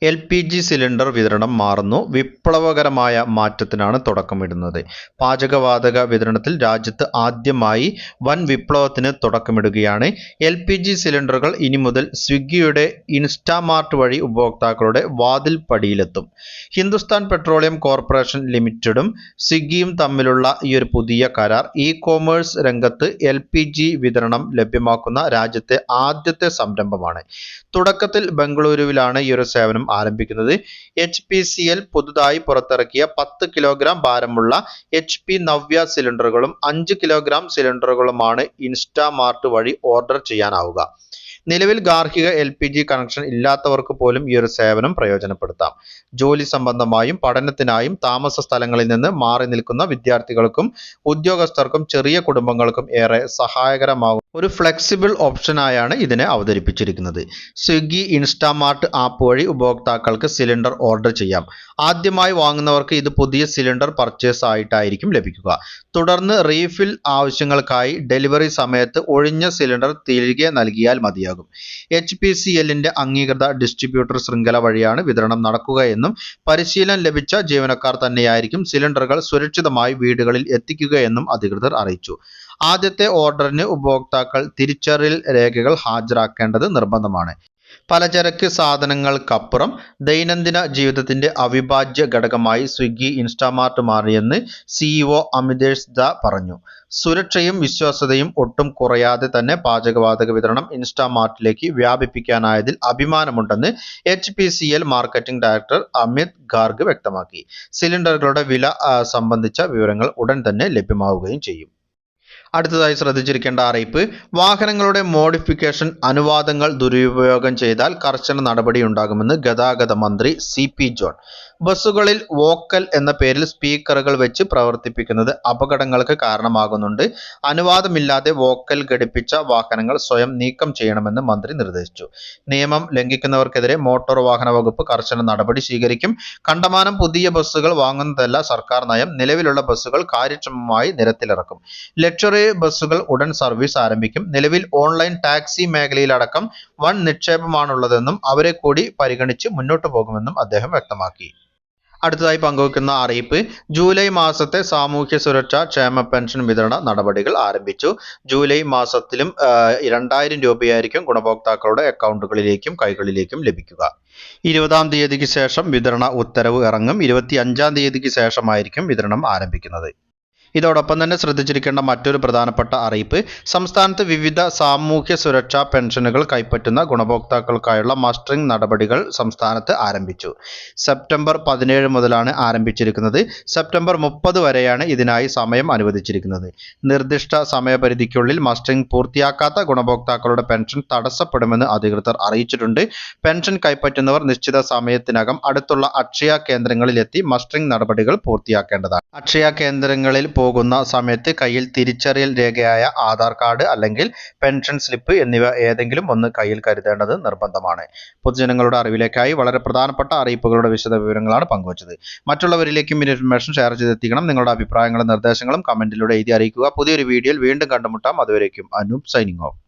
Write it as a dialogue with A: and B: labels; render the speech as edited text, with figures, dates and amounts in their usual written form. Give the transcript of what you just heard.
A: LPG cylinder വിതരണം മാറുന്നു. വിപ്ലവകരമായ മാറ്റത്തിനാണ് തുടക്കമിടുന്നത്. പാചകവാതക വിതരണത്തിൽ രാജ്യത്ത് ആദ്യമായി വൻ വിപ്ലവത്തിന് തുടക്കമിടുകയാണ്. LPG സിലിണ്ടറുകൾ ഇനി മുതൽ സ്വിഗ്ഗിയുടെ ഇൻസ്റ്റാമാർട്ട് വഴി ഉപഭോക്താക്കളുടെ വാതിൽപ്പടിയിലെത്തും. ഹിന്ദുസ്ഥാൻ പെട്രോളിയം കോർപ്പറേഷൻ ലിമിറ്റഡും സ്വിഗ്ഗിയും തമ്മിലുള്ള ഈ ഒരു പുതിയ കരാർ ഇ-കൊമേഴ്സ് രംഗത്ത് LPG വിതരണം ലഭ്യമാക്കുന്ന രാജ്യത്തെ ആദ്യത്തെ സംരംഭമാണ്. തുടക്കത്തിൽ ബംഗളൂരുവിലാണ് ഈ ഒരു സേവനം ആരംഭിക്കുന്നത്. HPCL പുതുതായി പുറത്തിറക്കിയ 10 കിലോഗ്രാം ഭാരമുള്ള HP നവ്യ സിലിണ്ടറുകളും 5 കിലോഗ്രാം സിലിണ്ടറുകളുമാണ് ഇൻസ്റ്റാമാർട്ട് വഴി ഓർഡർ ചെയ്യാനാവുക. നിലവിൽ ഗാർഹിക LPG കണക്ഷൻ ഇല്ലാത്തവർക്ക് പോലും ഈ ഒരു സേവനം പ്രയോജനപ്പെടുത്താം. ജോലി സംബന്ധമായും പഠനത്തിനായും താമസ സ്ഥലങ്ങളിൽ നിന്ന് മാറി നിൽക്കുന്ന വിദ്യാർത്ഥികൾക്കും ഉദ്യോഗസ്ഥർക്കും ചെറിയ കുടുംബങ്ങൾക്കും ഏറെ സഹായകരമാകും ഒരു ഫ്ലെക്സിബിൾ ഓപ്ഷനായാണ് ഇതിനെ അവതരിപ്പിച്ചിരിക്കുന്നത്. സ്വിഗ്ഗി ഇൻസ്റ്റാമാർട്ട് ആപ്പ് വഴി ഉപഭോക്താക്കൾക്ക് സിലിണ്ടർ ഓർഡർ ചെയ്യാം. ആദ്യമായി വാങ്ങുന്നവർക്ക് ഇത് പുതിയ സിലിണ്ടർ പർച്ചേസ് ആയിട്ടായിരിക്കും ലഭിക്കുക. തുടർന്ന് റീഫിൽ ആവശ്യങ്ങൾക്കായി ഡെലിവറി സമയത്ത് ഒഴിഞ്ഞ സിലിണ്ടർ തിരികെ നൽകിയാൽ മതിയാകും. HPCLന്റെ അംഗീകൃത ഡിസ്ട്രിബ്യൂട്ടർ ശൃംഖല വഴിയാണ് വിതരണം നടക്കുകയെന്നും പരിശീലനം ലഭിച്ച ജീവനക്കാർ തന്നെയായിരിക്കും സിലിണ്ടറുകൾ സുരക്ഷിതമായി വീടുകളിൽ എത്തിക്കുകയെന്നും അധികൃതർ അറിയിച്ചു. ആദ്യത്തെ ഓർഡറിന് ഉപഭോക്താക്കൾ തിരിച്ചറിയൽ രേഖകൾ ഹാജരാക്കേണ്ടത് നിർബന്ധമാണ്. പലചരക്ക് സാധനങ്ങൾക്കപ്പുറം ദൈനംദിന ജീവിതത്തിന്റെ അവിഭാജ്യ ഘടകമായി സ്വിഗ്ഗി ഇൻസ്റ്റാമാർട്ട് മാറിയെന്ന് CEO അമിതേഷ് ദ പറഞ്ഞു. സുരക്ഷയും വിശ്വാസ്യതയും ഒട്ടും കുറയാതെ തന്നെ പാചകവാതക വിതരണം ഇൻസ്റ്റാമാർട്ടിലേക്ക് വ്യാപിപ്പിക്കാനായതിൽ അഭിമാനമുണ്ടെന്ന് HPCL marketing director Amit Garg വ്യക്തമാക്കി. സിലിണ്ടറുകളുടെ വില സംബന്ധിച്ച വിവരങ്ങൾ ഉടൻ തന്നെ ലഭ്യമാവുകയും ചെയ്യും. അടുത്തതായി ശ്രദ്ധിച്ചിരിക്കേണ്ട അറിയിപ്പ്, വാഹനങ്ങളുടെ മോഡിഫിക്കേഷൻ അനുവാദങ്ങൾ ദുരുപയോഗം ചെയ്താൽ കർശന നടപടിയുണ്ടാകുമെന്ന് ഗതാഗത മന്ത്രി CP ജോൺ. ബസ്സുകളിൽ വോക്കൽ എന്ന പേരിൽ സ്പീക്കറുകൾ വെച്ച് പ്രവർത്തിപ്പിക്കുന്നത് അപകടങ്ങൾക്ക് കാരണമാകുന്നുണ്ട്. അനുവാദമില്ലാതെ വോക്കൽ ഘടിപ്പിച്ച വാഹനങ്ങൾ സ്വയം നീക്കം ചെയ്യണമെന്ന് മന്ത്രി നിർദ്ദേശിച്ചു. നിയമം ലംഘിക്കുന്നവർക്കെതിരെ മോട്ടോർ വാഹന വകുപ്പ് കർശന നടപടി സ്വീകരിക്കും. കണ്ടമാനം പുതിയ ബസ്സുകൾ വാങ്ങുന്നതല്ല സർക്കാർ നയം. നിലവിലുള്ള ബസ്സുകൾ കാര്യക്ഷമമായി നിരത്തിലിറക്കും. ലക്ഷറി ബസ്സുകൾ ഉടൻ സർവീസ് ആരംഭിക്കും. നിലവിൽ ഓൺലൈൻ ടാക്സി മേഖലയിലടക്കം വൻ നിക്ഷേപമാണുള്ളതെന്നും അവരെ കൂടി പരിഗണിച്ച് മുന്നോട്ടു പോകുമെന്നും അദ്ദേഹം വ്യക്തമാക്കി. അടുത്തതായി പങ്കുവയ്ക്കുന്ന അറിയിപ്പ്, ജൂലൈ മാസത്തെ സാമൂഹ്യ സുരക്ഷാ ക്ഷേമ പെൻഷൻ വിതരണ നടപടികൾ ആരംഭിച്ചു. ജൂലൈ മാസത്തിലും 2000 രൂപയായിരിക്കും ഗുണഭോക്താക്കളുടെ അക്കൗണ്ടുകളിലേക്കും കൈകളിലേക്കും ലഭിക്കുക. 20-ാം തീയതിക്ക് ശേഷം വിതരണ ഉത്തരവ് ഇറങ്ങും. 25-ാം തീയതിക്ക് ശേഷമായിരിക്കും വിതരണം ആരംഭിക്കുന്നത്. ഇതോടൊപ്പം തന്നെ ശ്രദ്ധിച്ചിരിക്കേണ്ട മറ്റൊരു പ്രധാനപ്പെട്ട അറിയിപ്പ്, സംസ്ഥാനത്ത് വിവിധ സാമൂഹ്യ സുരക്ഷാ പെൻഷനുകൾ കൈപ്പറ്റുന്ന ഗുണഭോക്താക്കൾക്കായുള്ള മസ്റ്ററിംഗ് നടപടികൾ സംസ്ഥാനത്ത് ആരംഭിച്ചു. സെപ്റ്റംബർ 17 മുതലാണ് ആരംഭിച്ചിരിക്കുന്നത്. സെപ്റ്റംബർ 30 വരെയാണ് ഇതിനായി സമയം അനുവദിച്ചിരിക്കുന്നത്. നിർദ്ദിഷ്ട സമയപരിധിക്കുള്ളിൽ മസ്റ്ററിംഗ് പൂർത്തിയാക്കാത്ത ഗുണഭോക്താക്കളുടെ പെൻഷൻ തടസ്സപ്പെടുമെന്ന് അധികൃതർ അറിയിച്ചിട്ടുണ്ട്. പെൻഷൻ കൈപ്പറ്റുന്നവർ നിശ്ചിത സമയത്തിനകം അടുത്തുള്ള അക്ഷയ കേന്ദ്രങ്ങളിലെത്തി മസ്റ്ററിംഗ് നടപടികൾ പൂർത്തിയാക്കേണ്ടതാണ്. അക്ഷയ കേന്ദ്രങ്ങളിൽ പോകുന്ന സമയത്ത് കയ്യിൽ തിരിച്ചറിയൽ രേഖയായ ആധാർ കാർഡ് അല്ലെങ്കിൽ പെൻഷൻ സ്ലിപ്പ് എന്നിവ ഏതെങ്കിലും ഒന്ന് കയ്യിൽ കരുതേണ്ടത് നിർബന്ധമാണ്. പൊതുജനങ്ങളുടെ അറിവിലേക്കായി വളരെ പ്രധാനപ്പെട്ട അറിയിപ്പുകളുടെ വിശദ വിവരങ്ങളാണ് പങ്കുവച്ചത്. മറ്റുള്ളവരിലേക്കും ഇൻഫർമേഷൻ ഷെയർ ചെയ്തെത്തിക്കണം. നിങ്ങളുടെ അഭിപ്രായങ്ങളും നിർദ്ദേശങ്ങളും കമന്റിലൂടെ എഴുതി അറിയിക്കുക. പുതിയൊരു വീഡിയോയിൽ വീണ്ടും കണ്ടുമുട്ടാം. അതുവരേക്കും അനൂപ് സൈനിങ് ഓഫ്.